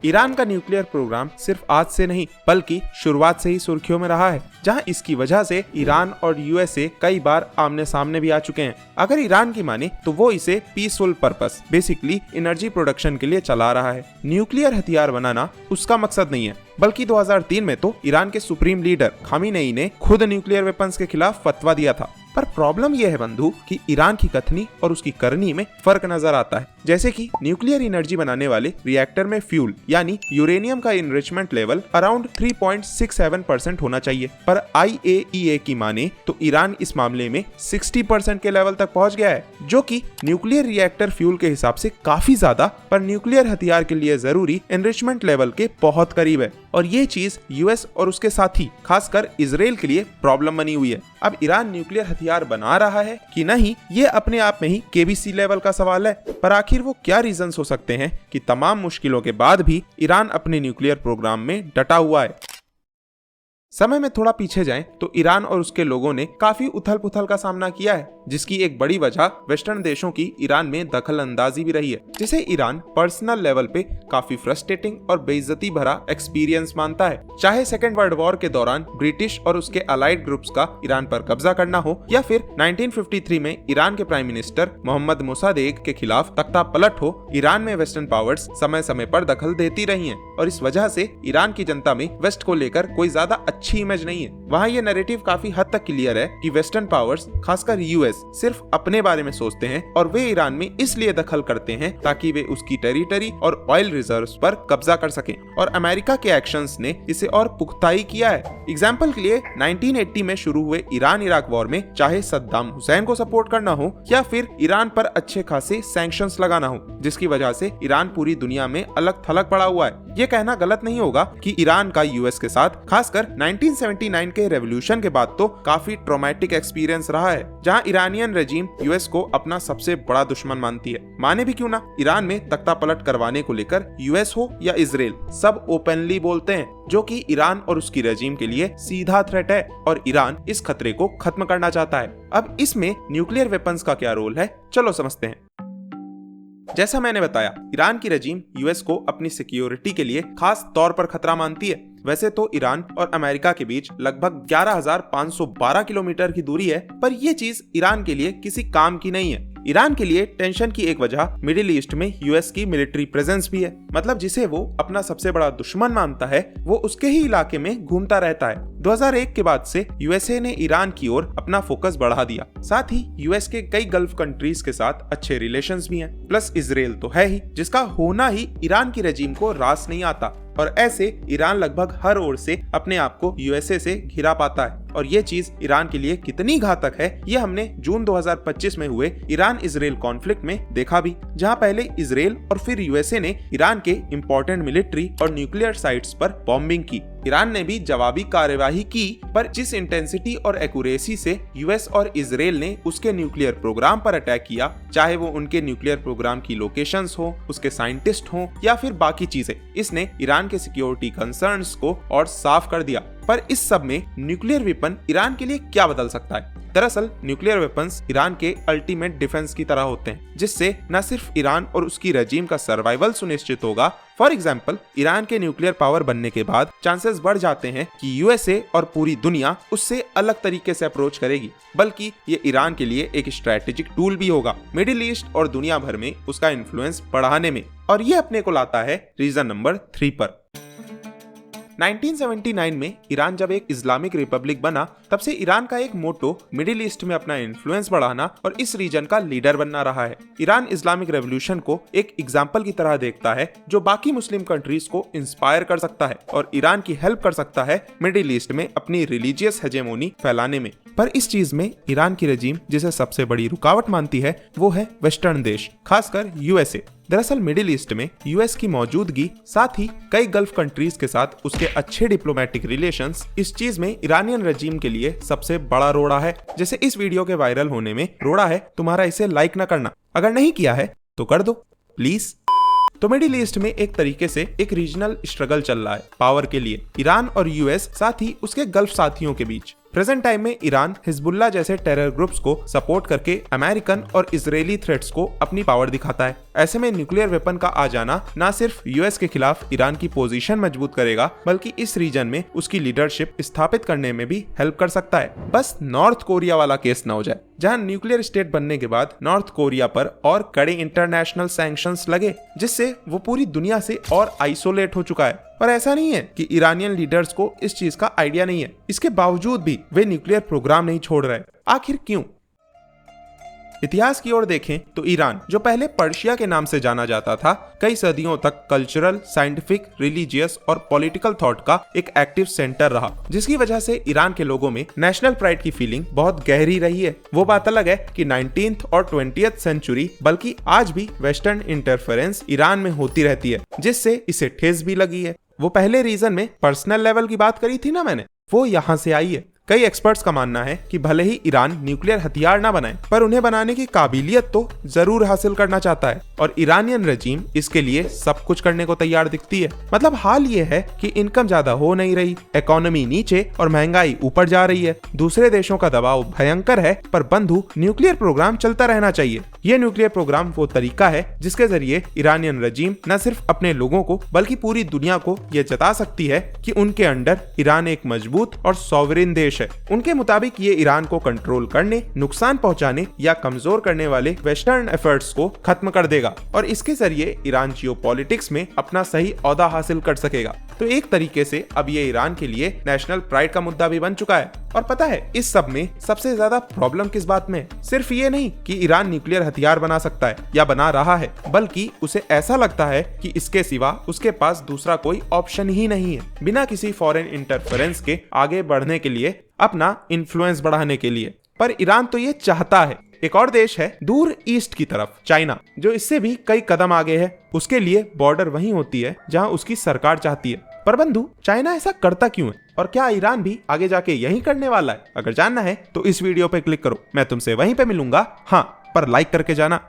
Iran का nuclear programme सिर्फ आज से नहीं बल्कि शुरुआत से ही सुर्खियों में रहा है, जहां इसकी वजह से ईरान और यूएसए कई बार आमने सामने भी आ चुके हैं। अगर ईरान की माने तो वो इसे peaceful purpose basically energy production के लिए चला रहा है। न्यूक्लियर हथियार बनाना उसका मकसद नहीं है, बल्कि 2003 में तो ईरान के सुप्रीम लीडर खामेनेई ने खुद न्यूक्लियर वेपन्स के खिलाफ फतवा दिया था। पर प्रॉब्लम यह है बंधु कि ईरान की कथनी और उसकी करनी में फर्क नजर आता है। जैसे कि न्यूक्लियर एनर्जी बनाने वाले रिएक्टर में फ्यूल यानी यूरेनियम का इनरिचमेंट लेवल अराउंड 3.67% होना चाहिए, पर IAEA की माने तो ईरान इस मामले में 60% के लेवल तक पहुंच गया है, जो कि न्यूक्लियर रिएक्टर फ्यूल के हिसाब से काफी ज्यादा पर न्यूक्लियर हथियार के लिए जरूरी एनरिचमेंट लेवल के बहुत करीब है। और ये चीज यूएस और उसके साथी खासकर इजराइल के लिए प्रॉब्लम बनी हुई है। अब ईरान न्यूक्लियर हथियार बना रहा है कि नहीं, ये अपने आप में ही केबीसी लेवल का सवाल है, पर आखिर वो क्या रीजंस हो सकते हैं कि तमाम मुश्किलों के बाद भी ईरान अपने न्यूक्लियर प्रोग्राम में डटा हुआ है। समय में थोड़ा पीछे जाएं तो ईरान और उसके लोगों ने काफी उथल पुथल का सामना किया है, जिसकी एक बड़ी वजह वेस्टर्न देशों की ईरान में दखल अंदाजी भी रही है, जिसे ईरान पर्सनल लेवल पे काफी फ्रस्ट्रेटिंग और बेइज्जती भरा एक्सपीरियंस मानता है। चाहे सेकेंड वर्ल्ड वॉर के दौरान ब्रिटिश और उसके अलाइड ग्रुप्स का ईरान पर कब्जा करना हो, या फिर 1953 में ईरान के प्राइम मिनिस्टर मोहम्मद मोसादेक के खिलाफ तख्ता पलट हो, ईरान में वेस्टर्न पावर्स समय समय पर दखल देती रही हैं, और इस वजह से ईरान की जनता में वेस्ट को लेकर कोई ज्यादा अच्छी इमेज नहीं है। वहाँ ये नैरेटिव काफी हद तक क्लियर है कि वेस्टर्न पावर्स खासकर यूएस सिर्फ अपने बारे में सोचते हैं और वे ईरान में इसलिए दखल करते हैं ताकि वे उसकी टेरिटरी और ऑयल रिजर्व्स पर कब्जा कर सकें, और अमेरिका के एक्शंस ने इसे और पुख्ताई किया है। एग्जाम्पल के लिए 1980 में शुरू हुए ईरान इराक वॉर में चाहे सद्दाम हुसैन को सपोर्ट करना हो या फिर ईरान पर अच्छे खासे सैंक्शंस लगाना हो, जिसकी वजह से ईरान पूरी दुनिया में अलग थलग पड़ा हुआ है। ये कहना गलत नहीं होगा कि ईरान का यूएस के साथ खासकर 1979 के रेवोल्यूशन के बाद तो काफी ट्रॉमेटिक एक्सपीरियंस रहा है, जहां ईरानियन रेजिम यूएस को अपना सबसे बड़ा दुश्मन मानती है। माने भी क्यों ना, ईरान में तख्ता पलट करवाने को लेकर यूएस हो या इजराइल सब ओपनली बोलते हैं, जो कि ईरान और उसकी रेजिम के लिए सीधा थ्रेट है और ईरान इस खतरे को खत्म करना चाहता है। अब इसमें न्यूक्लियर वेपन्स का क्या रोल है, चलो समझते हैं। जैसा मैंने बताया, ईरान की रेजिम यूएस को अपनी सिक्योरिटी के लिए खास तौर पर खतरा मानती है। वैसे तो ईरान और अमेरिका के बीच लगभग 11,512 किलोमीटर की दूरी है, पर यह चीज ईरान के लिए किसी काम की नहीं है। ईरान के लिए टेंशन की एक वजह मिडिल ईस्ट में यूएस की मिलिट्री प्रेजेंस भी है, मतलब जिसे वो अपना सबसे बड़ा दुश्मन मानता है वो उसके ही इलाके में घूमता रहता है। 2001 के बाद से यूएसए ने ईरान की ओर अपना फोकस बढ़ा दिया। साथ ही यूएस के कई गल्फ कंट्रीज के साथ अच्छे रिलेशंस भी हैं, प्लस इजराइल तो है ही, जिसका होना ही ईरान की रेजिम को रास नहीं आता, और ऐसे ईरान लगभग हर ओर से अपने आप को यूएसए से घिरा पाता है। और ये चीज ईरान के लिए कितनी घातक है ये हमने जून 2025 में हुए ईरान इजराइल कॉन्फ्लिक्ट में देखा भी, जहां पहले इजराइल और फिर यूएसए ने ईरान के इंपॉर्टेंट मिलिट्री और न्यूक्लियर साइट्स पर बॉम्बिंग की। ईरान ने भी जवाबी कार्यवाही की, पर जिस इंटेंसिटी और एक्यूरेसी से यूएस और इजराइल ने उसके न्यूक्लियर प्रोग्राम पर अटैक किया, चाहे वो उनके न्यूक्लियर प्रोग्राम की लोकेशंस हो, उसके साइंटिस्ट हो या फिर बाकी चीजें, इसने ईरान के सिक्योरिटी कंसर्न्स को और साफ कर दिया। पर इस सब में न्यूक्लियर वेपन ईरान के लिए क्या बदल सकता है? दरअसल न्यूक्लियर वेपन्स ईरान के अल्टीमेट डिफेंस की तरह होते हैं, जिससे न सिर्फ ईरान और उसकी रेजिम का सर्वाइवल सुनिश्चित होगा। फॉर एग्जाम्पल, ईरान के न्यूक्लियर पावर बनने के बाद चांसेस बढ़ जाते हैं कि यूएसए और पूरी दुनिया उससे अलग तरीके से अप्रोच करेगी, बल्कि ये ईरान के लिए एक स्ट्रेटेजिक टूल भी होगा मिडिल ईस्ट और दुनिया भर में उसका इन्फ्लुएंस बढ़ाने में। और ये अपने को लाता है रीजन नंबर 3 पर। 1979 में ईरान जब एक इस्लामिक रिपब्लिक बना, तब से ईरान का एक मोटो मिडिल ईस्ट में अपना इन्फ्लुएंस बढ़ाना और इस रीजन का लीडर बनना रहा है। ईरान इस्लामिक रेवोल्यूशन को एक एग्जाम्पल की तरह देखता है जो बाकी मुस्लिम कंट्रीज को इंस्पायर कर सकता है और ईरान की हेल्प कर सकता है मिडिल ईस्ट में अपनी रिलीजियस हेजेमोनी फैलाने में। पर इस चीज में ईरान की रेजिम जिसे सबसे बड़ी रुकावट मानती है वो है वेस्टर्न देश, खासकर यूएसए। दरअसल मिडिल ईस्ट में यूएस की मौजूदगी, साथ ही कई गल्फ कंट्रीज के साथ उसके अच्छे डिप्लोमेटिक रिलेशंस, इस चीज में ईरानियन रेजिम के लिए सबसे बड़ा रोड़ा है। जैसे इस वीडियो के वायरल होने में रोड़ा है तुम्हारा इसे लाइक न करना। अगर नहीं किया है तो कर दो प्लीज। तो मिडिल ईस्ट में एक तरीके से एक रीजनल स्ट्रगल चल रहा है पावर के लिए, ईरान और यूएस साथ ही उसके गल्फ साथियों के बीच। प्रेजेंट टाइम में ईरान हिजबुल्लाह जैसे टेरर ग्रुप्स को सपोर्ट करके अमेरिकन और इजरायली थ्रेट्स को अपनी पावर दिखाता है। ऐसे में न्यूक्लियर वेपन का आ जाना न सिर्फ यूएस के खिलाफ ईरान की पोजीशन मजबूत करेगा, बल्कि इस रीजन में उसकी लीडरशिप स्थापित करने में भी हेल्प कर सकता है। बस नॉर्थ कोरिया वाला केस न हो जाए, जहां न्यूक्लियर स्टेट बनने के बाद नॉर्थ कोरिया पर और कड़े इंटरनेशनल सैंक्शंस लगे, जिससे वो पूरी दुनिया से और आइसोलेट हो चुका है। और ऐसा नहीं है कि ईरानियन लीडर्स को इस चीज का आइडिया नहीं है, इसके बावजूद भी वे न्यूक्लियर प्रोग्राम नहीं छोड़ रहे। आखिर क्यों? इतिहास की ओर देखें तो ईरान, जो पहले पर्शिया के नाम से जाना जाता था, कई सदियों तक कल्चरल, साइंटिफिक, रिलीजियस और पॉलिटिकल थॉट का एक एक्टिव सेंटर रहा, जिसकी वजह से ईरान के लोगों में नेशनल प्राइड की फीलिंग बहुत गहरी रही है। वो बात अलग है कि 19th और 20th सेंचुरी, बल्कि आज भी वेस्टर्न इंटरफेरेंस ईरान में होती रहती है, जिससे इसे ठेस भी लगी है। वो पहले रीजन में पर्सनल लेवल की बात करी थी ना मैंने, वो यहाँ से आई है। कई एक्सपर्ट्स का मानना है कि भले ही ईरान न्यूक्लियर हथियार ना बनाए, पर उन्हें बनाने की काबिलियत तो जरूर हासिल करना चाहता है, और ईरानियन रजीम इसके लिए सब कुछ करने को तैयार दिखती है। मतलब हाल ये है कि इनकम ज्यादा हो नहीं रही, इकोनॉमी नीचे और महंगाई ऊपर जा रही है, दूसरे देशों का दबाव भयंकर है, पर बंधु न्यूक्लियर प्रोग्राम चलता रहना चाहिए। ये न्यूक्लियर प्रोग्राम वो तरीका है जिसके जरिए ईरानियन रजीम न सिर्फ अपने लोगों को बल्कि पूरी दुनिया को ये जता सकती है कि उनके अंडर ईरान एक मजबूत और सॉवरेन देश है। उनके मुताबिक ये ईरान को कंट्रोल करने, नुकसान पहुंचाने या कमजोर करने वाले वेस्टर्न एफर्ट्स को खत्म कर देगा, और इसके जरिए ईरान जियोपॉलिटिक्स में अपना सही ओहदा हासिल कर सकेगा। तो एक तरीके से अब ये ईरान के लिए नेशनल प्राइड का मुद्दा भी बन चुका है। और पता है इस सब में सबसे ज्यादा प्रॉब्लम किस बात में है? सिर्फ ये नहीं कि ईरान न्यूक्लियर हथियार बना सकता है या बना रहा है, बल्कि उसे ऐसा लगता है कि इसके सिवा उसके पास दूसरा कोई ऑप्शन ही नहीं है, बिना किसी फॉरेन इंटरफेरेंस के आगे बढ़ने के लिए, अपना इन्फ्लुएंस बढ़ाने के लिए। पर ईरान तो ये चाहता है। एक और देश है दूर ईस्ट की तरफ, चाइना, जो इससे भी कई कदम आगे है। उसके लिए बॉर्डर वहीं होती है जहां उसकी सरकार चाहती है। पर बंधु, चाइना ऐसा करता क्यों है, और क्या ईरान भी आगे जाके यही करने वाला है? अगर जानना है तो इस वीडियो पे क्लिक करो, मैं तुमसे वहीं पे मिलूंगा। हाँ, पर लाइक करके जाना।